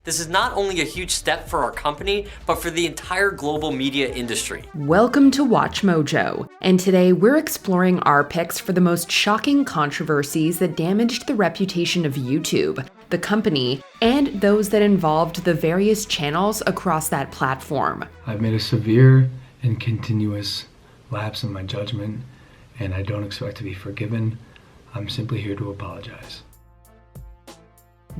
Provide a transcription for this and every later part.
This is not only a huge step for our company, but for the entire global media industry. Welcome to Watch Mojo, and today we're exploring our picks for the most shocking controversies that damaged the reputation of YouTube, the company, and those that involved the various channels across that platform. I've made a severe and continuous lapse in my judgment, and I don't expect to be forgiven. I'm simply here to apologize.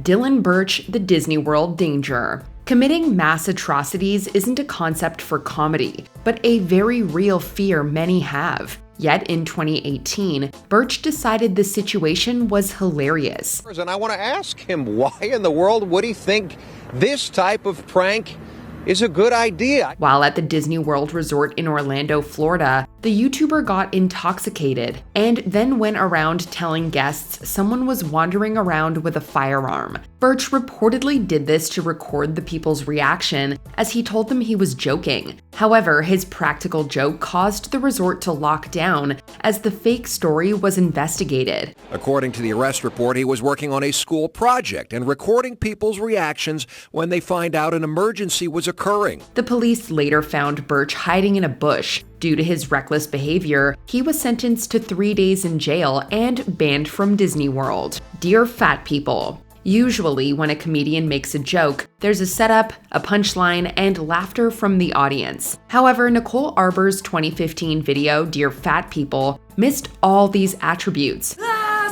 Dylan Birch, the Disney World Danger. Committing mass atrocities isn't a concept for comedy, but a very real fear many have. Yet in 2018, Birch decided the situation was hilarious. And I want to ask him, why in the world would he think this type of prank is a good idea? While at the Disney World Resort in Orlando, Florida, the YouTuber got intoxicated and then went around telling guests someone was wandering around with a firearm. Birch reportedly did this to record the people's reaction as he told them he was joking. However, his practical joke caused the resort to lock down as the fake story was investigated. According to the arrest report, he was working on a school project and recording people's reactions when they find out an emergency was occurring. The police later found Birch hiding in a bush. Due to his reckless behavior, he was sentenced to 3 days in jail and banned from Disney World. Dear fat people. Usually, when a comedian makes a joke, there's a setup, a punchline, and laughter from the audience. However, Nicole Arbour's 2015 video, Dear Fat People, missed all these attributes.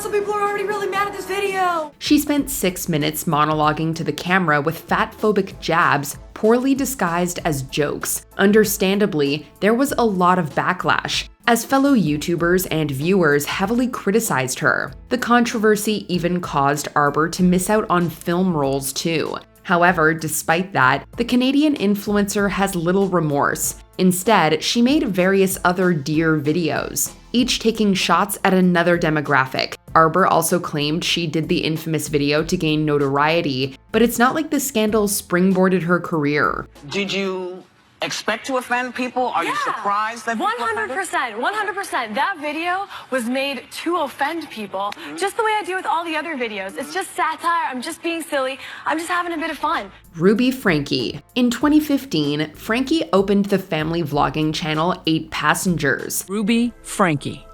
Some people are already really mad at this video. She spent 6 minutes monologuing to the camera with fat-phobic jabs, poorly disguised as jokes. Understandably, there was a lot of backlash, as fellow YouTubers and viewers heavily criticized her. The controversy even caused Arbour to miss out on film roles too. However, despite that, the Canadian influencer has little remorse. Instead, she made various other Dear videos, each taking shots at another demographic. Arbour also claimed she did the infamous video to gain notoriety, but it's not like the scandal springboarded her career. Did you expect to offend people? Are you surprised that 100%. That video was made to offend people, just the way I do with all the other videos. It's just satire. I'm just being silly. I'm just having a bit of fun. Ruby Frankie. In 2015, Frankie opened the family vlogging channel 8 Passengers. Ruby Frankie.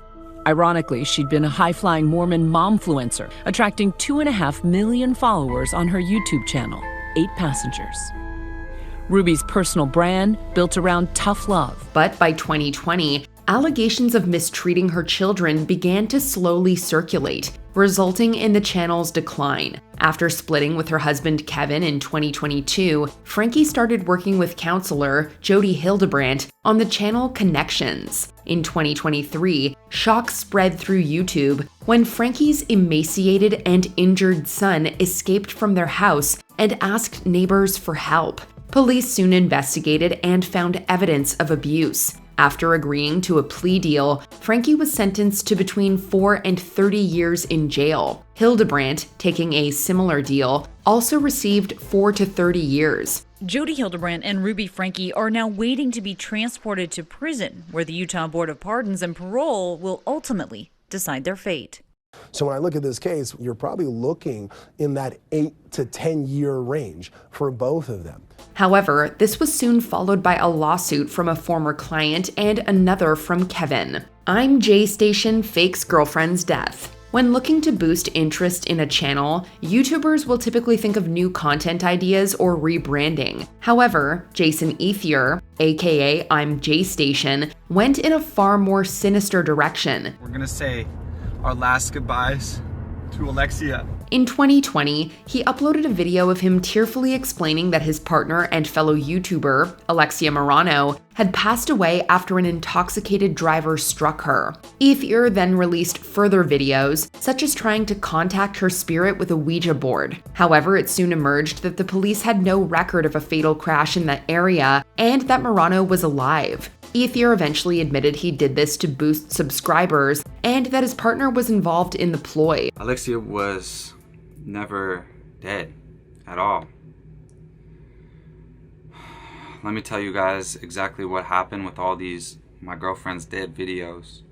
Ironically, she'd been a high-flying Mormon momfluencer, attracting 2.5 million followers on her YouTube channel, 8 Passengers. Ruby's personal brand built around tough love. But by 2020, allegations of mistreating her children began to slowly circulate, resulting in the channel's decline. After splitting with her husband Kevin in 2022, Frankie started working with counselor Jody Hildebrandt on the channel Connections. In 2023, shock spread through YouTube when Frankie's emaciated and injured son escaped from their house and asked neighbors for help. Police soon investigated and found evidence of abuse. After agreeing to a plea deal, Frankie was sentenced to between 4 and 30 years in jail. Hildebrandt, taking a similar deal, also received 4 to 30 years. Jody Hildebrandt and Ruby Frankie are now waiting to be transported to prison, where the Utah Board of Pardons and Parole will ultimately decide their fate. So when I look at this case, you're probably looking in that 8 to 10 year range for both of them. However, this was soon followed by a lawsuit from a former client and another from Kevin. I'm J Station fakes girlfriend's death. When looking to boost interest in a channel, YouTubers will typically think of new content ideas or rebranding. However, Jason Ethier, aka I'm J Station, went in a far more sinister direction. We're gonna say our last goodbyes to Alexia. In 2020, he uploaded a video of him tearfully explaining that his partner and fellow YouTuber, Alexia Morano, had passed away after an intoxicated driver struck her. Ethier then released further videos, such as trying to contact her spirit with a Ouija board. However, it soon emerged that the police had no record of a fatal crash in that area and that Morano was alive. Ethier eventually admitted he did this to boost subscribers and that his partner was involved in the ploy. Alexia was never dead at all. Let me tell you guys exactly what happened with all these my girlfriend's dead videos,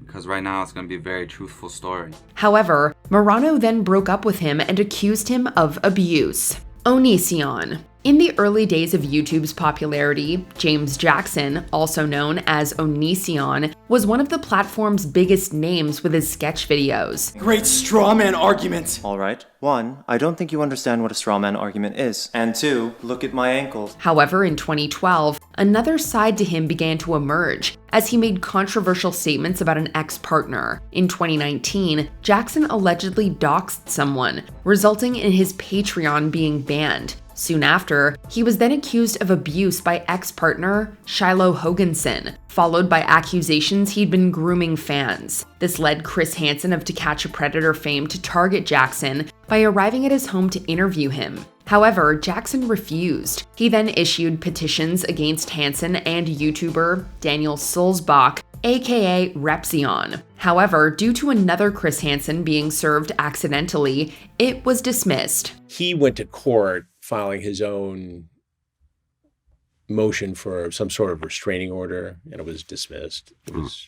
because right now it's going to be a very truthful story. However, Morano then broke up with him and accused him of abuse. Onision. In the early days of YouTube's popularity, James Jackson, also known as Onision, was one of the platform's biggest names with his sketch videos. Great strawman argument! All right. 1, I don't think you understand what a strawman argument is. And 2, look at my ankles. However, in 2012, another side to him began to emerge as he made controversial statements about an ex-partner. In 2019, Jackson allegedly doxed someone, resulting in his Patreon being banned. Soon after, he was then accused of abuse by ex-partner Shiloh Hoganson, followed by accusations he'd been grooming fans. This led Chris Hansen of To Catch a Predator fame to target Jackson by arriving at his home to interview him. However, Jackson refused. He then issued petitions against Hansen and YouTuber Daniel Sulzbach, aka Repzion. However, due to another Chris Hansen being served accidentally, it was dismissed. He went to court filing his own motion for some sort of restraining order, and it was dismissed. It was,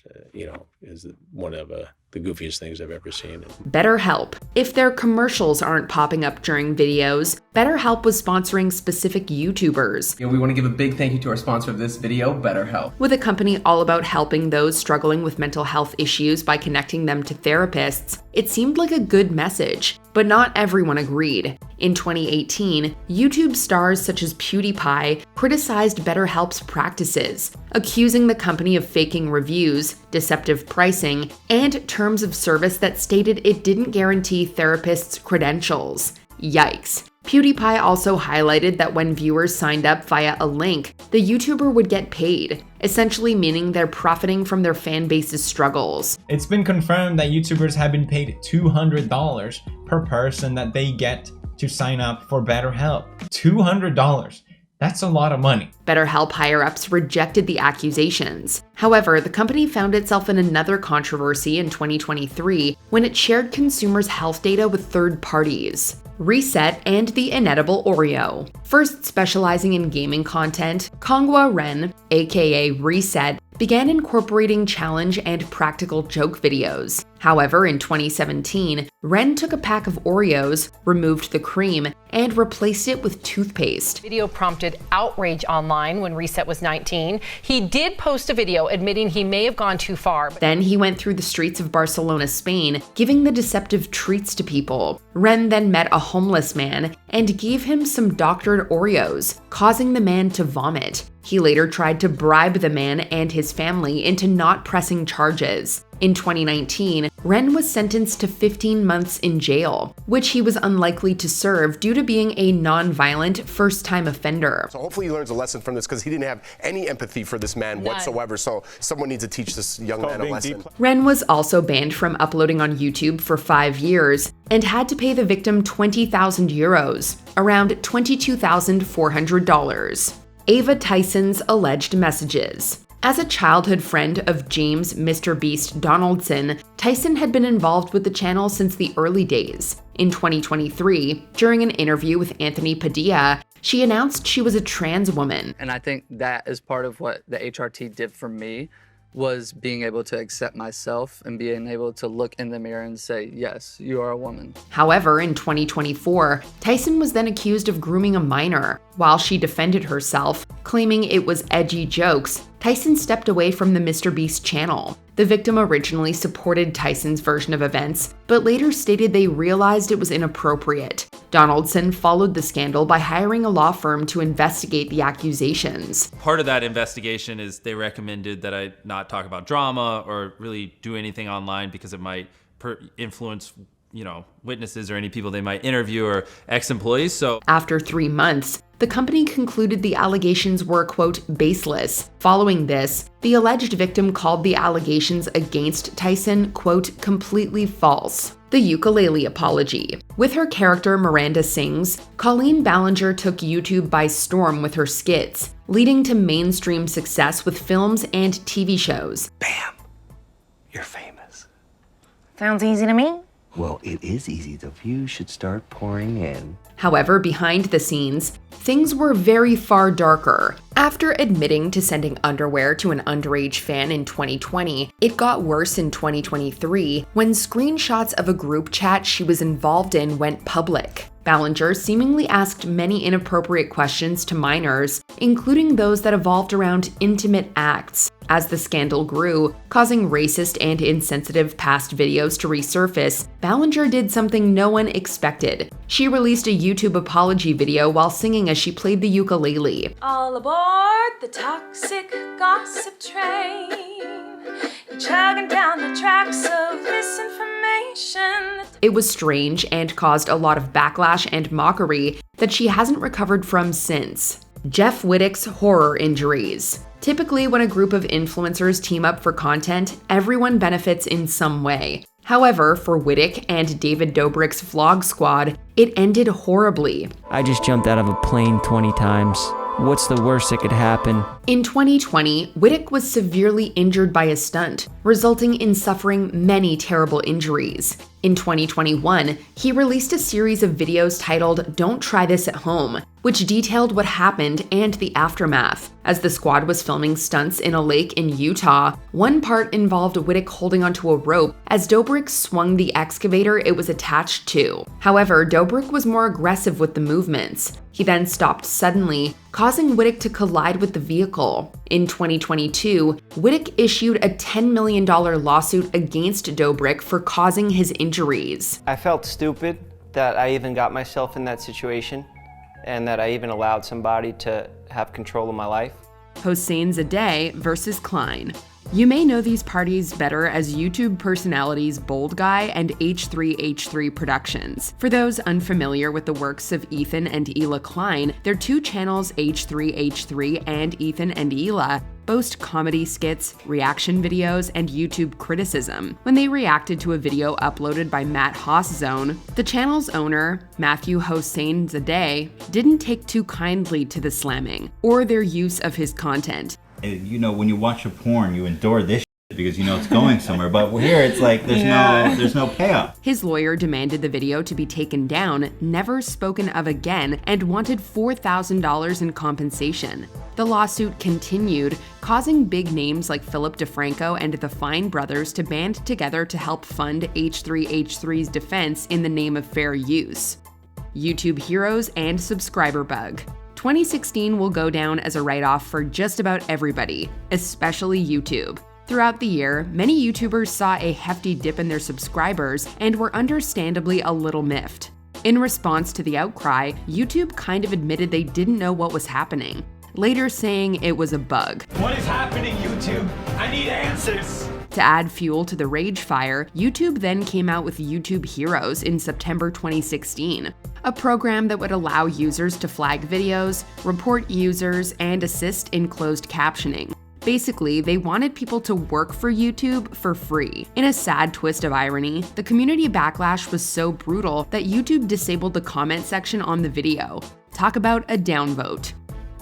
is one of the goofiest things I've ever seen. BetterHelp. If their commercials aren't popping up during videos, BetterHelp was sponsoring specific YouTubers. We want to give a big thank you to our sponsor of this video, BetterHelp. With a company all about helping those struggling with mental health issues by connecting them to therapists, it seemed like a good message, but not everyone agreed. In 2018, YouTube stars such as PewDiePie criticized BetterHelp's practices, accusing the company of faking reviews, deceptive pricing, and terms of service that stated it didn't guarantee therapists' credentials. Yikes. PewDiePie also highlighted that when viewers signed up via a link, the YouTuber would get paid, essentially meaning they're profiting from their fan base's struggles. It's been confirmed that YouTubers have been paid $200 per person that they get to sign up for BetterHelp. $200. That's a lot of money. BetterHelp higher-ups rejected the accusations. However, the company found itself in another controversy in 2023 when it shared consumers' health data with third parties. Reset and the Inedible Oreo. First specializing in gaming content, Kongwa Ren, aka Reset, began incorporating challenge and practical joke videos. However, in 2017, Ren took a pack of Oreos, removed the cream, and replaced it with toothpaste. Video prompted outrage online when Reset was 19. He did post a video admitting he may have gone too far. Then he went through the streets of Barcelona, Spain, giving the deceptive treats to people. Ren then met a homeless man and gave him some doctored Oreos, causing the man to vomit. He later tried to bribe the man and his family into not pressing charges. In 2019, Ren was sentenced to 15 months in jail, which he was unlikely to serve due to being a non-violent first-time offender. So hopefully he learns a lesson from this, because he didn't have any empathy for this man whatsoever. So someone needs to teach this young man a lesson. Ren was also banned from uploading on YouTube for 5 years and had to pay the victim 20,000 euros, around $22,400. Ava Tyson's alleged messages. As a childhood friend of James Mr. Beast Donaldson, Tyson had been involved with the channel since the early days. In 2023, during an interview with Anthony Padilla, she announced she was a trans woman. And I think that is part of what the HRT did for me, was being able to accept myself and being able to look in the mirror and say, yes, you are a woman. However, in 2024, Tyson was then accused of grooming a minor. While she defended herself, claiming it was edgy jokes, Tyson stepped away from the MrBeast channel. The victim originally supported Tyson's version of events, but later stated they realized it was inappropriate. Donaldson followed the scandal by hiring a law firm to investigate the accusations. Part of that investigation is they recommended that I not talk about drama or really do anything online because it might influence, witnesses or any people they might interview or ex-employees. So after 3 months, the company concluded the allegations were, quote, baseless. Following this, the alleged victim called the allegations against Tyson, quote, completely false. The ukulele apology. With her character Miranda Sings, Colleen Ballinger took YouTube by storm with her skits, leading to mainstream success with films and TV shows. Bam! You're famous. Sounds easy to me. Well, it is easy. The views should start pouring in. However, behind the scenes, things were very far darker. After admitting to sending underwear to an underage fan in 2020, it got worse in 2023 when screenshots of a group chat she was involved in went public. Ballinger seemingly asked many inappropriate questions to minors, including those that evolved around intimate acts. As the scandal grew, causing racist and insensitive past videos to resurface, Ballinger did something no one expected. She released a YouTube apology video while singing as she played the ukulele. All aboard the toxic gossip train, you're chugging down the tracks of misinformation. It was strange and caused a lot of backlash and mockery that she hasn't recovered from since. Jeff Wittick's horror injuries. Typically, when a group of influencers team up for content, everyone benefits in some way. However, for Wittick and David Dobrik's vlog squad, it ended horribly. I just jumped out of a plane 20 times. What's the worst that could happen? In 2020, Wittick was severely injured by a stunt, resulting in suffering many terrible injuries. In 2021, he released a series of videos titled "Don't Try This at Home," which detailed what happened and the aftermath. As the squad was filming stunts in a lake in Utah, one part involved Wittick holding onto a rope as Dobrik swung the excavator it was attached to. However, Dobrik was more aggressive with the movements. He then stopped suddenly, causing Wittick to collide with the vehicle. In 2022, Wittick issued a $10 million lawsuit against Dobrik for causing his injuries. I felt stupid that I even got myself in that situation and that I even allowed somebody to have control of my life. Hossein Zadeh versus Klein. You may know these parties better as YouTube personalities Bold Guy and H3H3 Productions. For those unfamiliar with the works of Ethan and Ela Klein, their two channels H3H3 and Ethan and Ela boast comedy skits, reaction videos, and YouTube criticism. When they reacted to a video uploaded by Matt Hosszone, the channel's owner, Matthew Hossein Zadeh, didn't take too kindly to the slamming or their use of his content. You know, when you watch a porn, you endure this shit because you know it's going somewhere. But here, it's like there's no payoff. His lawyer demanded the video to be taken down, never spoken of again, and wanted $4,000 in compensation. The lawsuit continued, causing big names like Philip DeFranco and the Fine brothers to band together to help fund H3H3's defense in the name of fair use. YouTube heroes and subscriber bug. 2016 will go down as a write-off for just about everybody, especially YouTube. Throughout the year, many YouTubers saw a hefty dip in their subscribers and were understandably a little miffed. In response to the outcry, YouTube kind of admitted they didn't know what was happening, later saying it was a bug. What is happening, YouTube? I need answers! To add fuel to the rage fire, YouTube then came out with YouTube Heroes in September 2016, a program that would allow users to flag videos, report users, and assist in closed captioning. Basically, they wanted people to work for YouTube for free. In a sad twist of irony, the community backlash was so brutal that YouTube disabled the comment section on the video. Talk about a downvote.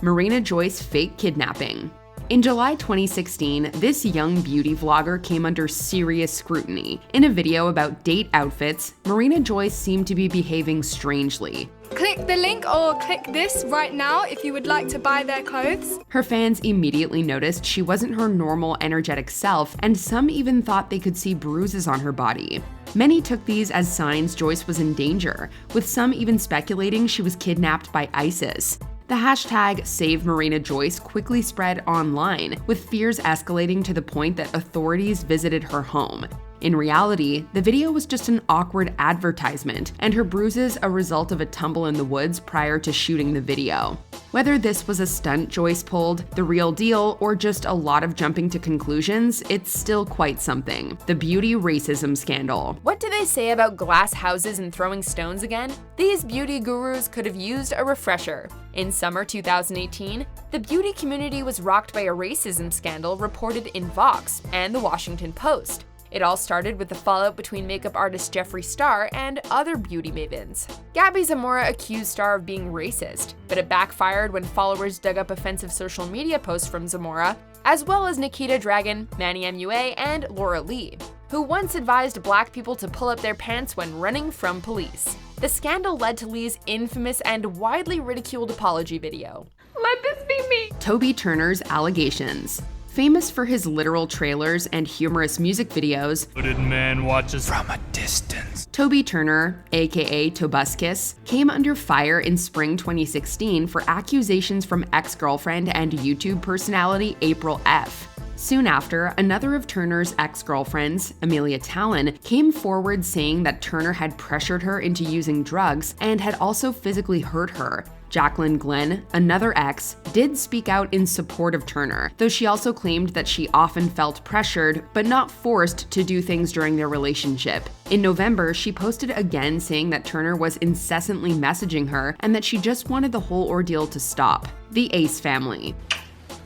Marina Joyce fake kidnapping. In July 2016, this young beauty vlogger came under serious scrutiny. In a video about date outfits, Marina Joyce seemed to be behaving strangely. Click the link or click this right now if you would like to buy their clothes. Her fans immediately noticed she wasn't her normal, energetic self, and some even thought they could see bruises on her body. Many took these as signs Joyce was in danger, with some even speculating she was kidnapped by ISIS. The hashtag #SaveMarinaJoyce quickly spread online, with fears escalating to the point that authorities visited her home. In reality, the video was just an awkward advertisement, and her bruises a result of a tumble in the woods prior to shooting the video. Whether this was a stunt Joyce pulled, the real deal, or just a lot of jumping to conclusions, it's still quite something. The beauty racism scandal. What do they say about glass houses and throwing stones again? These beauty gurus could have used a refresher. In summer 2018, the beauty community was rocked by a racism scandal reported in Vox and the Washington Post. It all started with the fallout between makeup artist Jeffree Star and other beauty mavens. Gabby Zamora accused Star of being racist, but it backfired when followers dug up offensive social media posts from Zamora, as well as Nikita Dragon, Manny MUA, and Laura Lee, who once advised black people to pull up their pants when running from police. The scandal led to Lee's infamous and widely ridiculed apology video. Let this be me! Toby Turner's allegations. Famous for his literal trailers and humorous music videos, Hooded man watches from a distance. Toby Turner, aka Tobuscus, came under fire in spring 2016 for accusations from ex-girlfriend and YouTube personality April F. Soon after, another of Turner's ex-girlfriends, Amelia Talon, came forward saying that Turner had pressured her into using drugs and had also physically hurt her. Jacqueline Glenn, another ex, did speak out in support of Turner, though she also claimed that she often felt pressured, but not forced to do things during their relationship. In November, she posted again saying that Turner was incessantly messaging her and that she just wanted the whole ordeal to stop. The Ace family.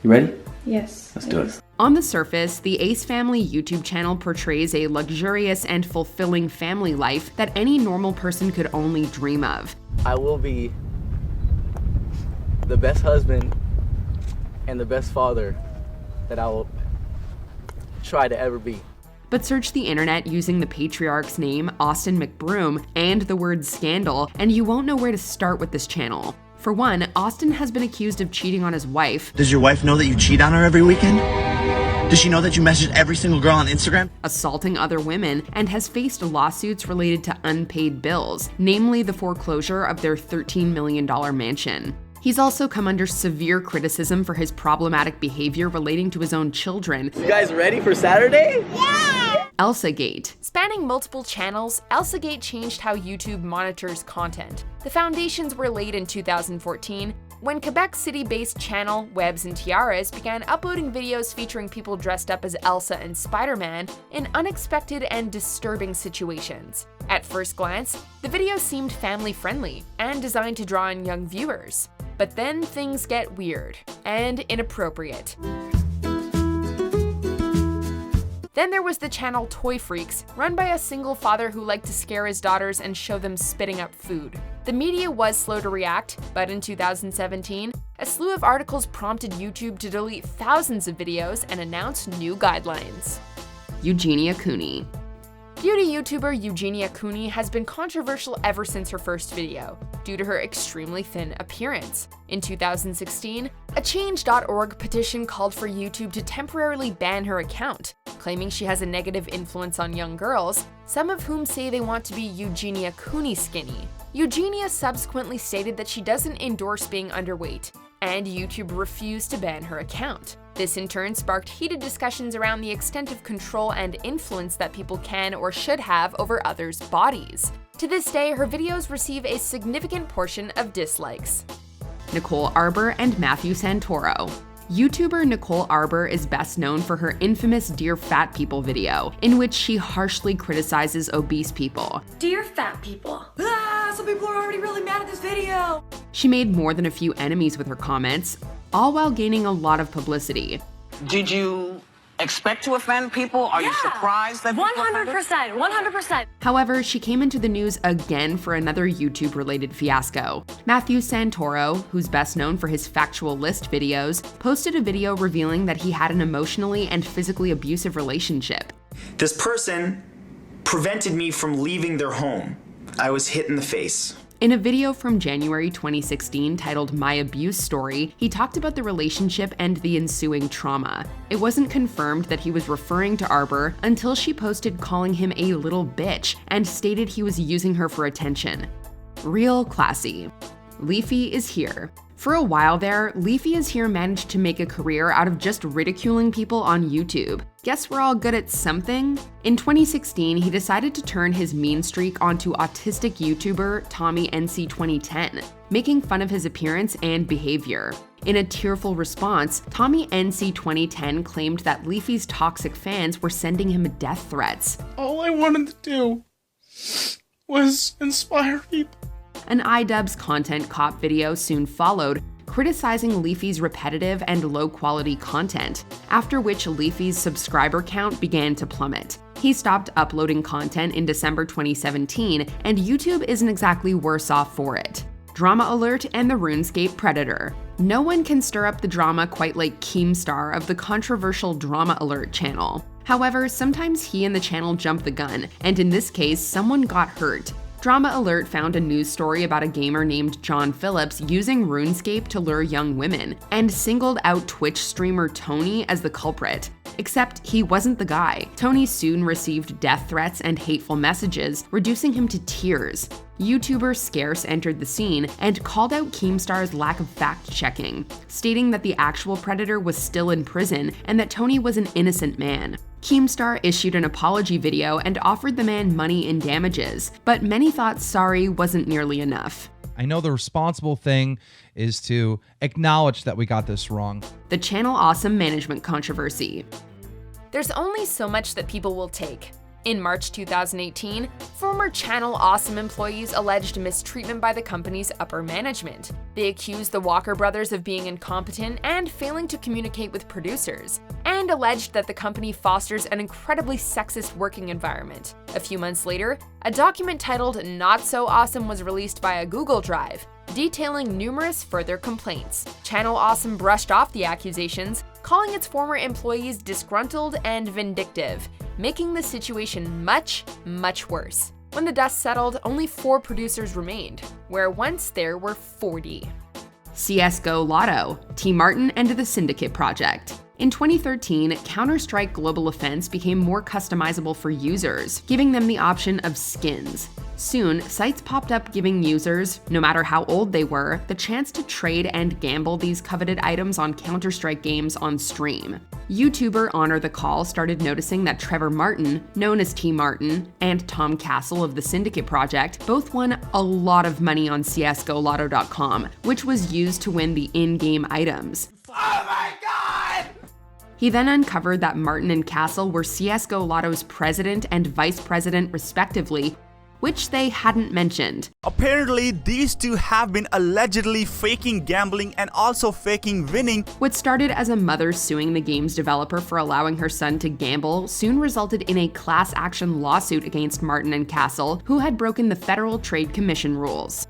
You ready? Yes. Let's do it. On the surface, the Ace Family YouTube channel portrays a luxurious and fulfilling family life that any normal person could only dream of. I will be the best husband and the best father that I will try to ever be. But search the internet using the patriarch's name, Austin McBroom, and the word scandal, and you won't know where to start with this channel. For one, Austin has been accused of cheating on his wife. Does your wife know that you cheat on her every weekend? Does she know that you message every single girl on Instagram? Assaulting other women, and has faced lawsuits related to unpaid bills, namely the foreclosure of their $13 million mansion. He's also come under severe criticism for his problematic behavior relating to his own children. You guys ready for Saturday? Yeah! ElsaGate. Spanning multiple channels, ElsaGate changed how YouTube monitors content. The foundations were laid in 2014, when Quebec City-based channel Webs and Tiaras began uploading videos featuring people dressed up as Elsa and Spider-Man in unexpected and disturbing situations. At first glance, the videos seemed family-friendly and designed to draw in young viewers. But then things get weird and inappropriate. Then there was the channel Toy Freaks, run by a single father who liked to scare his daughters and show them spitting up food. The media was slow to react, but in 2017, a slew of articles prompted YouTube to delete thousands of videos and announce new guidelines. Eugenia Cooney. Beauty YouTuber Eugenia Cooney has been controversial ever since her first video, due to her extremely thin appearance. In 2016, a Change.org petition called for YouTube to temporarily ban her account, claiming she has a negative influence on young girls, some of whom say they want to be Eugenia Cooney skinny. Eugenia subsequently stated that she doesn't endorse being underweight, and YouTube refused to ban her account. This in turn sparked heated discussions around the extent of control and influence that people can or should have over others' bodies. To this day, her videos receive a significant portion of dislikes. Nicole Arbor and Matthew Santoro. YouTuber Nicole Arbor is best known for her infamous Dear Fat People video, in which she harshly criticizes obese people. Dear fat people. Some people are already really mad at this video. She made more than a few enemies with her comments, all while gaining a lot of publicity. Did you expect to offend people? Are you surprised that 100%, 100%. However, she came into the news again for another YouTube-related fiasco. Matthew Santoro, who's best known for his factual list videos, posted a video revealing that he had an emotionally and physically abusive relationship. This person prevented me from leaving their home. I was hit in the face. In a video from January 2016 titled My Abuse Story, he talked about the relationship and the ensuing trauma. It wasn't confirmed that he was referring to Arbor until she posted calling him a little bitch and stated he was using her for attention. Real classy. Leafy is here. For a while there, Leafy is here managed to make a career out of just ridiculing people on YouTube. Guess we're all good at something? In 2016, he decided to turn his mean streak onto autistic YouTuber Tommy NC 2010, making fun of his appearance and behavior. In a tearful response, Tommy NC 2010 claimed that Leafy's toxic fans were sending him death threats. All I wanted to do was inspire people. An iDubbbz content cop video soon followed, criticizing Leafy's repetitive and low-quality content, after which Leafy's subscriber count began to plummet. He stopped uploading content in December 2017, and YouTube isn't exactly worse off for it. Drama Alert and the RuneScape Predator. No one can stir up the drama quite like Keemstar of the controversial Drama Alert channel. However, sometimes he and the channel jump the gun, and in this case, someone got hurt. Drama Alert found a news story about a gamer named John Phillips using RuneScape to lure young women, and singled out Twitch streamer Tony as the culprit. Except he wasn't the guy. Tony soon received death threats and hateful messages, reducing him to tears. YouTuber Scarce entered the scene and called out Keemstar's lack of fact-checking, stating that the actual predator was still in prison and that Tony was an innocent man. Keemstar issued an apology video and offered the man money in damages, but many thought sorry wasn't nearly enough. I know the responsible thing is to acknowledge that we got this wrong. The Channel Awesome management controversy. There's only so much that people will take. In March 2018, former Channel Awesome employees alleged mistreatment by the company's upper management. They accused the Walker brothers of being incompetent and failing to communicate with producers, and alleged that the company fosters an incredibly sexist working environment. A few months later, a document titled Not So Awesome was released via Google Drive, detailing numerous further complaints. Channel Awesome brushed off the accusations, calling its former employees disgruntled and vindictive, making the situation much, much worse. When the dust settled, only 4 producers remained, where once there were 40. CSGO Lotto, T. Martin and the Syndicate Project. In 2013, Counter-Strike Global Offense became more customizable for users, giving them the option of skins. Soon, sites popped up giving users, no matter how old they were, the chance to trade and gamble these coveted items on Counter-Strike games on stream. YouTuber Honor the Call started noticing that Trevor Martin, known as T. Martin, and Tom Castle of the Syndicate Project both won a lot of money on CSGOLotto.com, which was used to win the in-game items. Oh my God! He then uncovered that Martin and Castle were CSGO Lotto's president and vice president respectively, which they hadn't mentioned. Apparently, these two have been allegedly faking gambling and also faking winning. What started as a mother suing the game's developer for allowing her son to gamble soon resulted in a class action lawsuit against Martin and Castle, who had broken the Federal Trade Commission rules.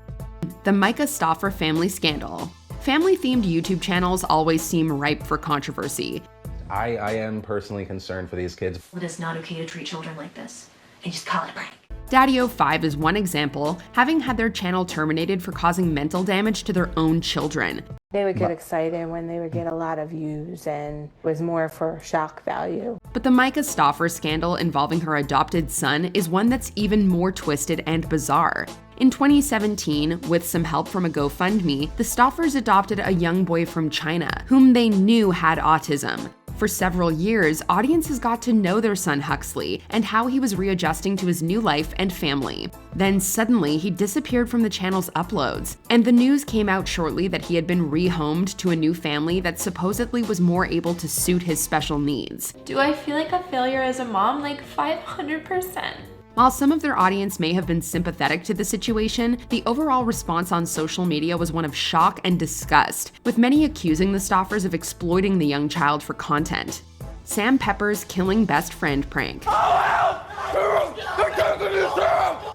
The Micah Stauffer family scandal. Family-themed YouTube channels always seem ripe for controversy. I am personally concerned for these kids. It is not okay to treat children like this and just call it a prank. Daddy05 is one example, having had their channel terminated for causing mental damage to their own children. They would get excited when they would get a lot of views and was more for shock value. But the Micah Stauffer scandal involving her adopted son is one that's even more twisted and bizarre. In 2017, with some help from a GoFundMe, the Stauffers adopted a young boy from China, whom they knew had autism. For several years, audiences got to know their son Huxley and how he was readjusting to his new life and family. Then suddenly, he disappeared from the channel's uploads, and the news came out shortly that he had been rehomed to a new family that supposedly was more able to suit his special needs. Do I feel like a failure as a mom? Like 500%. While some of their audience may have been sympathetic to the situation, the overall response on social media was one of shock and disgust, with many accusing the Stauffers of exploiting the young child for content. Sam Pepper's killing best friend prank.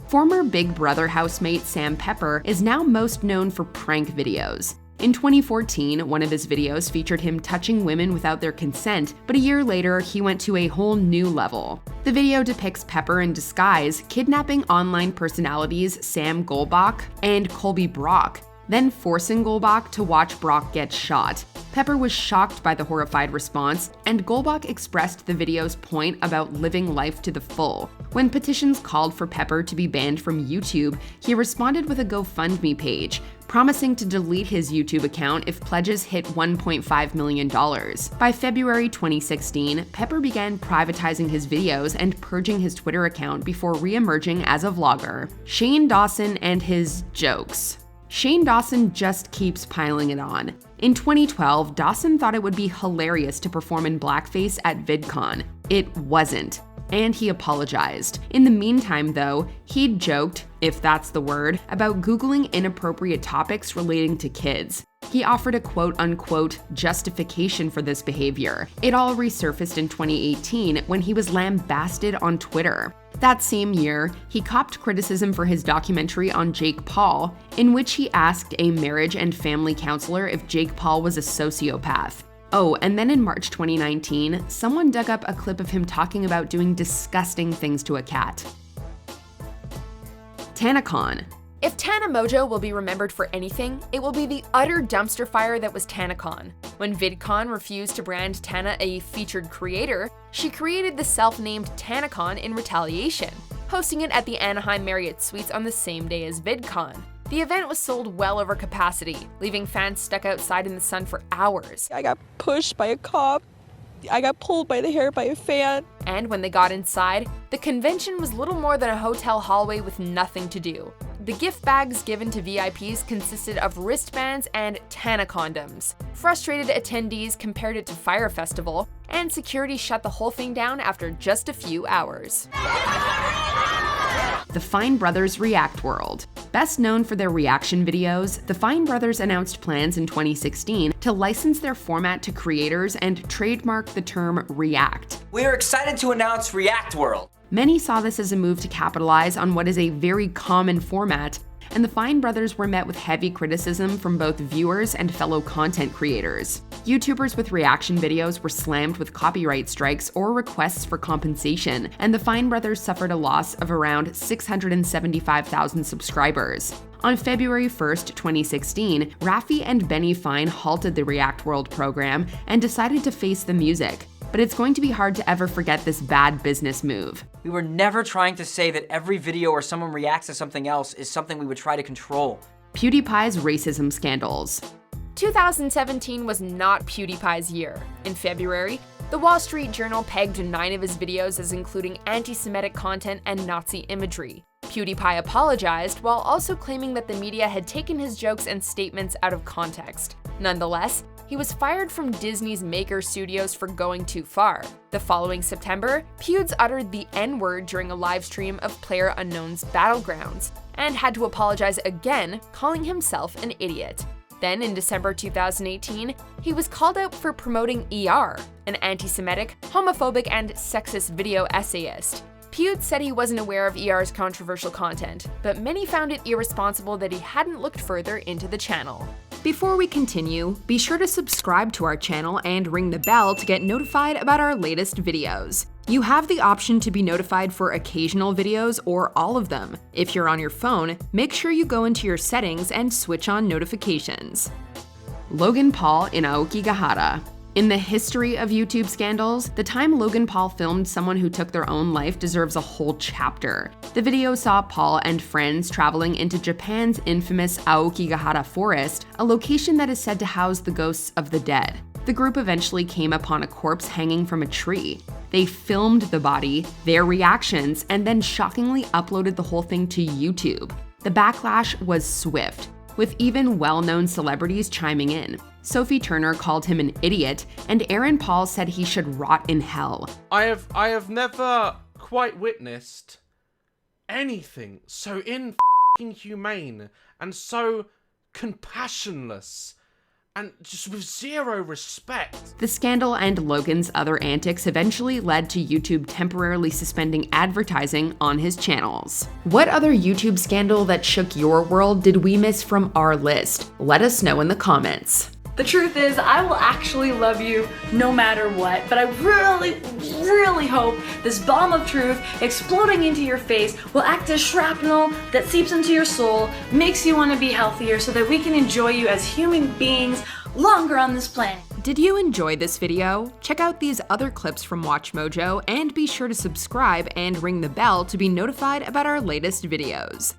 Former Big Brother housemate Sam Pepper is now most known for prank videos. In 2014, one of his videos featured him touching women without their consent, but a year later, he went to a whole new level. The video depicts Pepper in disguise kidnapping online personalities Sam Goldbach and Colby Brock, then forcing Goldbach to watch Brock get shot. Pepper was shocked by the horrified response, and Goldbach expressed the video's point about living life to the full. When petitions called for Pepper to be banned from YouTube, he responded with a GoFundMe page, promising to delete his YouTube account if pledges hit $1.5 million. By February 2016, Pepper began privatizing his videos and purging his Twitter account before re-emerging as a vlogger. Shane Dawson and his jokes. Shane Dawson just keeps piling it on. In 2012, Dawson thought it would be hilarious to perform in blackface at VidCon. It wasn't, and he apologized. In the meantime, though, he'd joked, if that's the word, about Googling inappropriate topics relating to kids. He offered a quote-unquote justification for this behavior. It all resurfaced in 2018 when he was lambasted on Twitter. That same year, he copped criticism for his documentary on Jake Paul, in which he asked a marriage and family counselor if Jake Paul was a sociopath. Oh, and then in March 2019, someone dug up a clip of him talking about doing disgusting things to a cat. TanaCon. If TanaMojo will be remembered for anything, it will be the utter dumpster fire that was TanaCon. When VidCon refused to brand Tana a featured creator, she created the self-named TanaCon in retaliation, hosting it at the Anaheim Marriott Suites on the same day as VidCon. The event was sold well over capacity, leaving fans stuck outside in the sun for hours. I got pushed by a cop. I got pulled by the hair by a fan. And when they got inside, the convention was little more than a hotel hallway with nothing to do. The gift bags given to VIPs consisted of wristbands and Tana condoms. Frustrated attendees compared it to Fyre Festival, and security shut the whole thing down after just a few hours. The Fine Brothers React World. Best known for their reaction videos, the Fine Brothers announced plans in 2016 to license their format to creators and trademark the term React. We are excited to announce React World. Many saw this as a move to capitalize on what is a very common format, and the Fine Brothers were met with heavy criticism from both viewers and fellow content creators. YouTubers with reaction videos were slammed with copyright strikes or requests for compensation, and the Fine Brothers suffered a loss of around 675,000 subscribers. On February 1st, 2016, Raffi and Benny Fine halted the React World program and decided to face the music. But it's going to be hard to ever forget this bad business move. We were never trying to say that every video where someone reacts to something else is something we would try to control. PewDiePie's racism scandals. 2017 was not PewDiePie's year. In February, the Wall Street Journal pegged 9 of his videos as including anti-Semitic content and Nazi imagery. PewDiePie apologized while also claiming that the media had taken his jokes and statements out of context. Nonetheless, he was fired from Disney's Maker Studios for going too far. The following September, Pewds uttered the N-word during a live stream of PlayerUnknown's Battlegrounds, and had to apologize again, calling himself an idiot. Then in December 2018, he was called out for promoting ER, an anti-Semitic, homophobic, and sexist video essayist. Pewds said he wasn't aware of ER's controversial content, but many found it irresponsible that he hadn't looked further into the channel. Before we continue, be sure to subscribe to our channel and ring the bell to get notified about our latest videos. You have the option to be notified for occasional videos or all of them. If you're on your phone, make sure you go into your settings and switch on notifications. Logan Paul in Aokigahara. In the history of YouTube scandals, the time Logan Paul filmed someone who took their own life deserves a whole chapter. The video saw Paul and friends traveling into Japan's infamous Aokigahara forest, a location that is said to house the ghosts of the dead. The group eventually came upon a corpse hanging from a tree. They filmed the body, their reactions, and then shockingly uploaded the whole thing to YouTube. The backlash was swift, with even well-known celebrities chiming in. Sophie Turner called him an idiot, and Aaron Paul said he should rot in hell. I have never quite witnessed anything so inhumane and so compassionless and just with zero respect. The scandal and Logan's other antics eventually led to YouTube temporarily suspending advertising on his channels. What other YouTube scandal that shook your world did we miss from our list? Let us know in the comments. The truth is, I will actually love you no matter what, but I really, really hope this bomb of truth exploding into your face will act as shrapnel that seeps into your soul, makes you want to be healthier so that we can enjoy you as human beings longer on this planet. Did you enjoy this video? Check out these other clips from WatchMojo and be sure to subscribe and ring the bell to be notified about our latest videos.